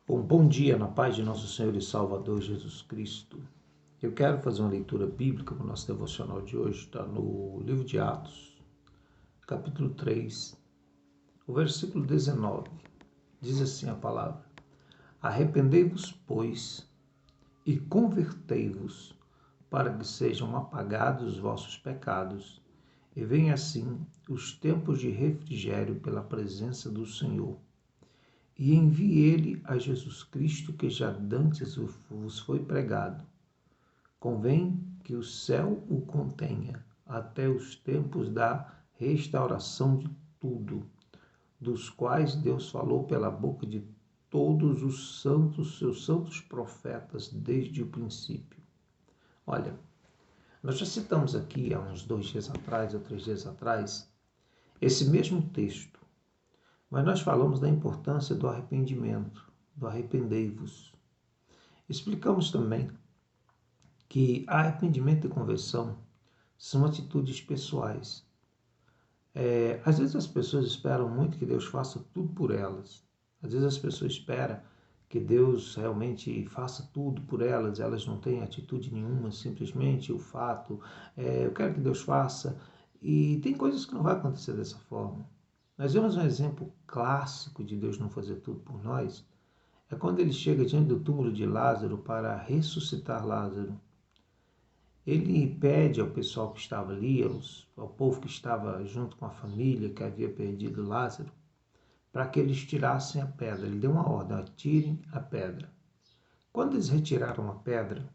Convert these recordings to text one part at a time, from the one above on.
Um bom dia na paz de nosso Senhor e Salvador Jesus Cristo. Eu quero fazer uma leitura bíblica para o nosso devocional de hoje. Está no livro de Atos, capítulo 3, o versículo 19. Diz assim a palavra: Arrependei-vos, pois, e convertei-vos, para que sejam apagados os vossos pecados, e venham assim os tempos de refrigério pela presença do Senhor. E envie ele a Jesus Cristo, que já dantes vos foi pregado. Convém que o céu o contenha, até os tempos da restauração de tudo, dos quais Deus falou pela boca de todos os santos, seus santos profetas, desde o princípio. Olha, nós já citamos aqui há uns 2 dias atrás, ou 3 dias atrás, esse mesmo texto. Mas nós falamos da importância do arrependimento, do arrependei-vos. Explicamos também que arrependimento e conversão são atitudes pessoais. Às vezes as pessoas esperam muito que Deus faça tudo por elas. Às vezes as pessoas esperam que Deus realmente faça tudo por elas, elas não têm atitude nenhuma, simplesmente o fato, eu quero que Deus faça, e tem coisas que não vai acontecer dessa forma. Nós vemos um exemplo clássico de Deus não fazer tudo por nós, é quando ele chega diante do túmulo de Lázaro para ressuscitar Lázaro. Ele pede ao pessoal que estava ali, ao povo que estava junto com a família que havia perdido Lázaro, para que eles tirassem a pedra. Ele deu uma ordem: atirem a pedra. Quando eles retiraram a pedra,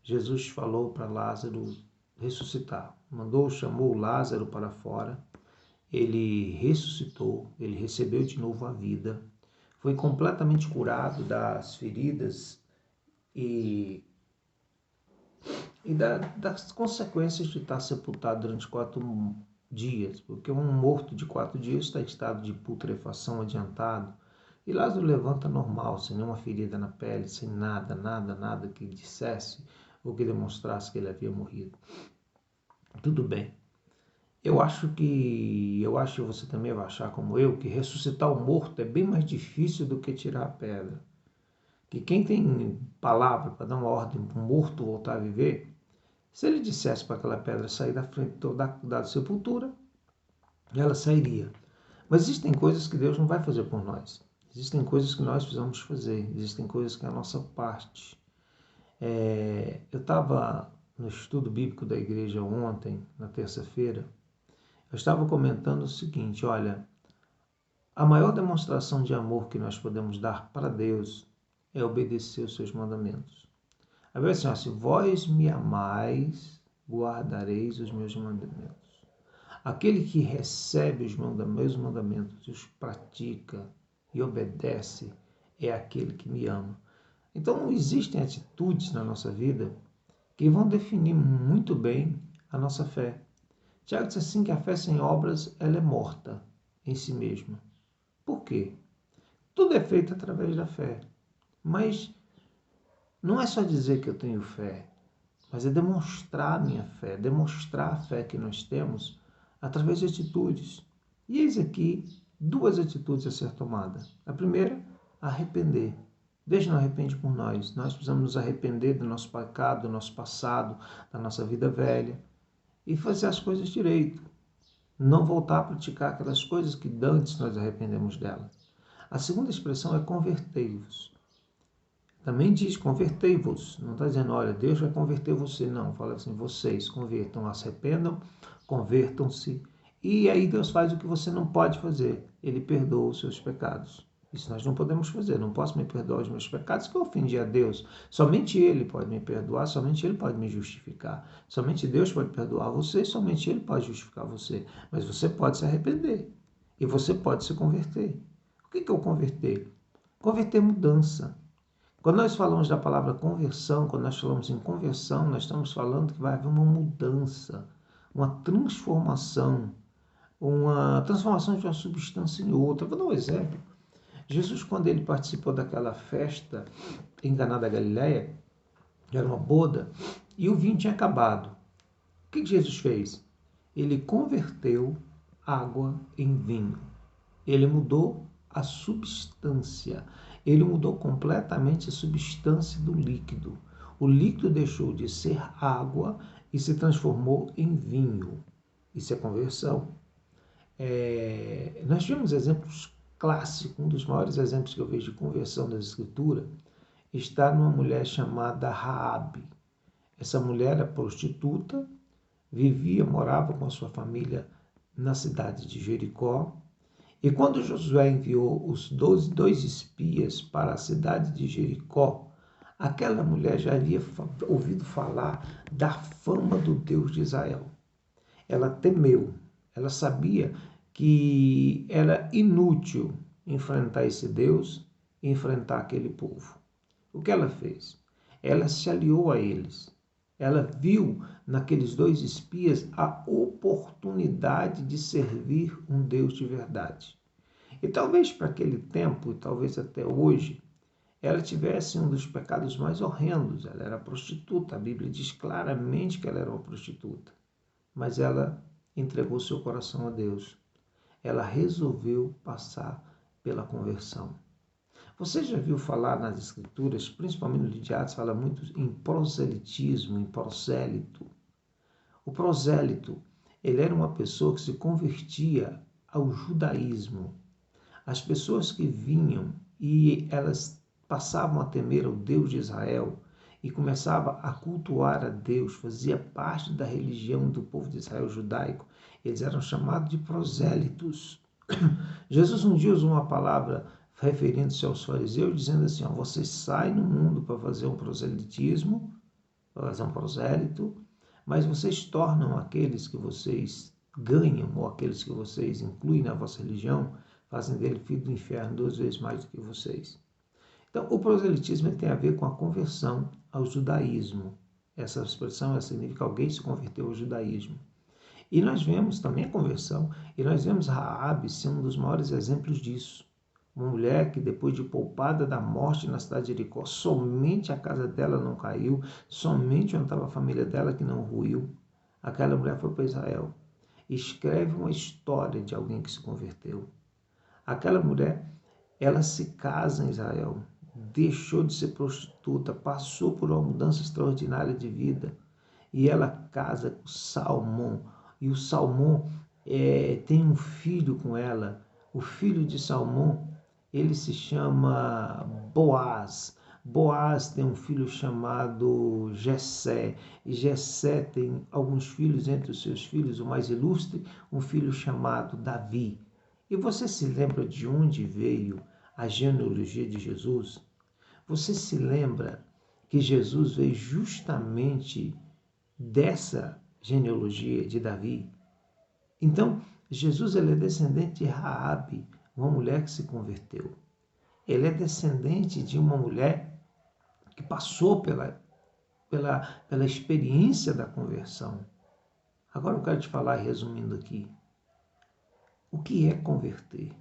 Jesus falou para Lázaro ressuscitar. Chamou Lázaro para fora. Ele ressuscitou, ele recebeu de novo a vida, foi completamente curado das feridas e das consequências de estar sepultado durante 4 dias, porque um morto de 4 dias está em estado de putrefação adiantado, e Lázaro levanta normal, sem nenhuma ferida na pele, sem nada que dissesse ou que demonstrasse que ele havia morrido. Tudo bem. Eu acho que você também vai achar como eu, que ressuscitar o morto é bem mais difícil do que tirar a pedra. Que quem tem palavra para dar uma ordem para um morto voltar a viver, se ele dissesse para aquela pedra sair da frente da sepultura, ela sairia. Mas existem coisas que Deus não vai fazer por nós. Existem coisas que nós precisamos fazer. Existem coisas que é a nossa parte. Eu estava no estudo bíblico da igreja ontem, na terça-feira. Eu estava comentando o seguinte: olha, a maior demonstração de amor que nós podemos dar para Deus é obedecer os seus mandamentos. A Bíblia diz assim: vós me amais, guardareis os meus mandamentos. Aquele que recebe os meus mandamentos, os pratica e obedece, é aquele que me ama. Então, existem atitudes na nossa vida que vão definir muito bem a nossa fé. Tiago diz assim que a fé sem obras ela é morta em si mesma. Por quê? Tudo é feito através da fé. Mas não é só dizer que eu tenho fé, mas é demonstrar a minha fé, demonstrar a fé que nós temos através de atitudes. E eis aqui 2 atitudes a ser tomadas. A primeira, arrepender. Deus não arrepende por nós. Nós precisamos nos arrepender do nosso pecado, do nosso passado, da nossa vida velha e fazer as coisas direito. Não voltar a praticar aquelas coisas que antes nós arrependemos delas. A segunda expressão é convertei-vos. Também diz convertei-vos. Não está dizendo, olha, Deus vai converter você. Não, fala assim, vocês convertam, se arrependam, convertam-se. E aí Deus faz o que você não pode fazer. Ele perdoa os seus pecados. Isso nós não podemos fazer. Não posso me perdoar os meus pecados que eu ofendi a Deus. Somente Ele pode me perdoar, somente Ele pode me justificar. Somente Deus pode perdoar você, somente Ele pode justificar você. Mas você pode se arrepender. E você pode se converter. O que é o converter? Converter é mudança. Quando nós falamos da palavra conversão, quando nós falamos em conversão, nós estamos falando que vai haver uma mudança, uma transformação de uma substância em outra. Vou dar um exemplo. Jesus, quando ele participou daquela festa em Caná da Galileia, era uma boda, e o vinho tinha acabado. O que Jesus fez? Ele converteu água em vinho. Ele mudou a substância. Ele mudou completamente a substância do líquido. O líquido deixou de ser água e se transformou em vinho. Isso é conversão. Nós tivemos exemplos clássicos. Um dos maiores exemplos que eu vejo de conversão das Escrituras está numa mulher chamada Raabe. Essa mulher era prostituta, morava com a sua família na cidade de Jericó. E quando Josué enviou os dois espias para a cidade de Jericó, aquela mulher já havia ouvido falar da fama do Deus de Israel. Ela temeu, ela sabia que era inútil enfrentar esse Deus, enfrentar aquele povo. O que ela fez? Ela se aliou a eles. Ela viu naqueles dois espias a oportunidade de servir um Deus de verdade. E talvez para aquele tempo, e talvez até hoje, ela tivesse um dos pecados mais horrendos. Ela era prostituta. A Bíblia diz claramente que ela era uma prostituta. Mas ela entregou seu coração a Deus. Ela resolveu passar pela conversão. Você já viu falar nas Escrituras, principalmente no livro de Atos, fala muito em proselitismo, em prosélito. O prosélito, ele era uma pessoa que se convertia ao judaísmo. As pessoas que vinham e elas passavam a temer ao Deus de Israel e começavam a cultuar a Deus, fazia parte da religião do povo de Israel judaico, eles eram chamados de prosélitos. Jesus um dia usou uma palavra referindo-se aos fariseus, dizendo assim, vocês saem no mundo para fazer um proselitismo, para fazer um prosélito, mas vocês tornam aqueles que vocês ganham, ou aqueles que vocês incluem na vossa religião, fazem dele filho do inferno 2 vezes mais do que vocês. Então, o proselitismo tem a ver com a conversão ao judaísmo. Essa expressão significa que alguém se converteu ao judaísmo. E nós vemos também a conversão, e nós vemos Raabe ser um dos maiores exemplos disso. Uma mulher que depois de poupada da morte na cidade de Jericó, somente a casa dela não caiu, somente onde estava a família dela que não ruiu. Aquela mulher foi para Israel. Escreve uma história de alguém que se converteu. Aquela mulher, ela se casa em Israel, deixou de ser prostituta, passou por uma mudança extraordinária de vida e ela casa com Salmão. E o Salmão tem um filho com ela. O filho de Salmão, ele se chama Boaz. Boaz tem um filho chamado Jessé. E Jessé tem alguns filhos, entre os seus filhos, o mais ilustre, um filho chamado Davi. E você se lembra de onde veio a genealogia de Jesus? Você se lembra que Jesus veio justamente dessa genealogia de Davi? Então, Jesus ele é descendente de Raabe, uma mulher que se converteu. Ele é descendente de uma mulher que passou pela experiência da conversão. Agora eu quero te falar, resumindo aqui, o que é converter?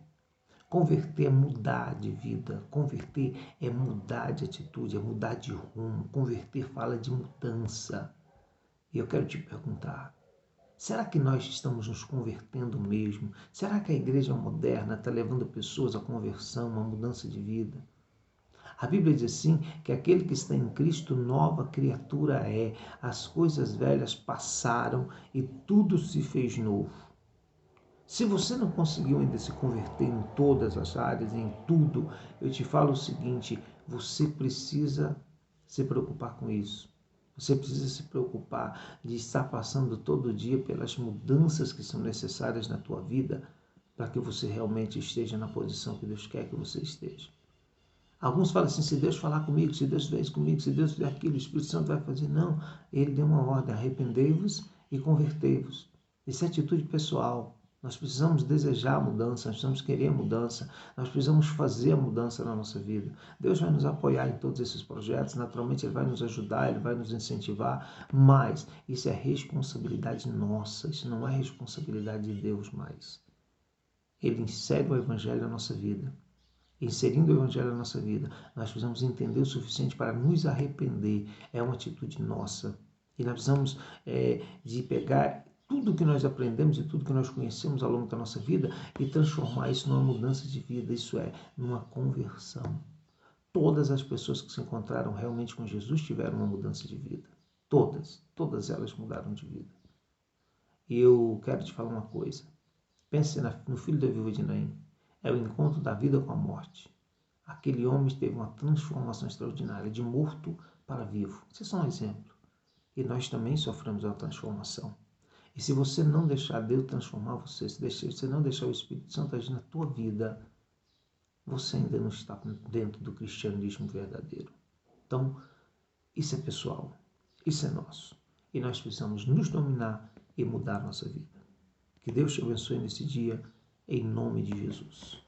Converter é mudar de vida, converter é mudar de atitude, é mudar de rumo, converter fala de mudança. E eu quero te perguntar, será que nós estamos nos convertendo mesmo? Será que a igreja moderna está levando pessoas à conversão, a uma mudança de vida? A Bíblia diz assim, que aquele que está em Cristo, nova criatura é. As coisas velhas passaram e tudo se fez novo. Se você não conseguiu ainda se converter em todas as áreas, em tudo, eu te falo o seguinte, você precisa se preocupar com isso. Você precisa se preocupar de estar passando todo dia pelas mudanças que são necessárias na tua vida para que você realmente esteja na posição que Deus quer que você esteja. Alguns falam assim, se Deus falar comigo, se Deus fizer isso comigo, se Deus fizer aquilo, o Espírito Santo vai fazer. Não, ele deu uma ordem, arrependei-vos e convertei-vos. Isso é atitude pessoal. Nós precisamos desejar a mudança, nós precisamos querer a mudança, nós precisamos fazer a mudança na nossa vida. Deus vai nos apoiar em todos esses projetos, naturalmente Ele vai nos ajudar, Ele vai nos incentivar, mas isso é responsabilidade nossa, isso não é responsabilidade de Deus mais. Ele insere o Evangelho na nossa vida. Inserindo o Evangelho na nossa vida, nós precisamos entender o suficiente para nos arrepender. É uma atitude nossa. E nós precisamos de pegar tudo que nós aprendemos e tudo que nós conhecemos ao longo da nossa vida e transformar isso numa mudança de vida, isso é, numa conversão. Todas as pessoas que se encontraram realmente com Jesus tiveram uma mudança de vida. Todas elas mudaram de vida. E eu quero te falar uma coisa. Pense no filho da viúva de Naim. É o encontro da vida com a morte. Aquele homem teve uma transformação extraordinária, de morto para vivo. Isso é só um exemplo. E nós também sofremos uma transformação. E se você não deixar Deus transformar você, se você não deixar o Espírito Santo agir na tua vida, você ainda não está dentro do cristianismo verdadeiro. Então, isso é pessoal, isso é nosso. E nós precisamos nos dominar e mudar a nossa vida. Que Deus te abençoe nesse dia, em nome de Jesus.